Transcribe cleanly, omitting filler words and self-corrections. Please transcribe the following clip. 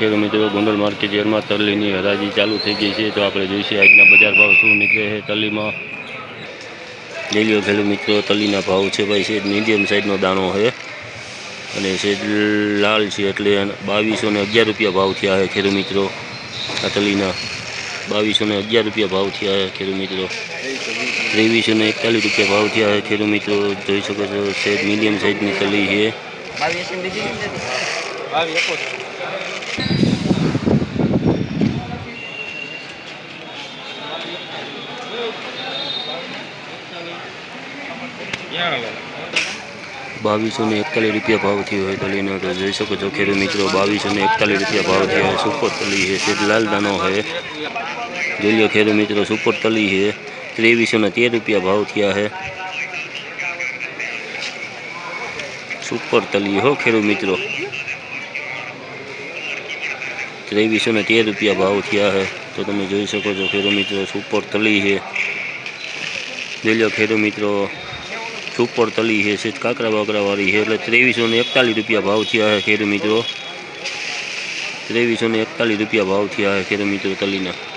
ખેડૂત મિત્રો, ગોંડલ માર્કેટ યાર્ડમાં તલીની હરાજી ચાલુ થઈ ગઈ છે। તો આપણે જોઈશું આજના બજાર ભાવ શું નીકળે છે તલીમાં। લઈ લો ખેડૂત મિત્રો, તલીના ભાવ છે ભાઈ, છે મીડિયમ સાઇઝનો દાણો છે અને છે લાલ છે, એટલે 2211 રૂપિયા ભાવ થયા છે ખેડૂત મિત્રો। આ તલીના 2211 રૂપિયા ભાવ થયા છે ખેડૂત મિત્રો। 2341 રૂપિયા ભાવ થયા છે ખેડૂત મિત્રો। જોઈ શકો છો, છે મીડિયમ સાઇઝની તલી છે। 2241 રૂપિયા ભાવ થયો હોય તલીનો। તો જોઈ શકો છો ખેડૂત મિત્રો, 2241 રૂપિયા ભાવ થયા છે। સુપર તલી છે, છે લાલ દાણો છે। જોઈ લો ખેડૂત મિત્રો, સુપર તલી છે। 2313 રૂપિયા ભાવ થયા છે। સુપર તલી હો ખેડૂત મિત્રો, 2313 રૂપિયા ભાવ થયા છે। તો તમે જોઈ શકો છો ખેડૂત મિત્રો, સુપર તલી છે। જોઈ લો ખેડૂત મિત્રો, સુપર તલી છે, કાકરા બાકરાવાળી છે, એટલે 2341 રૂપિયા ભાવ થયા છે ખેડૂત મિત્રો। 2341 રૂપિયા ભાવ થયા છે ખેડૂત મિત્રો તલીના।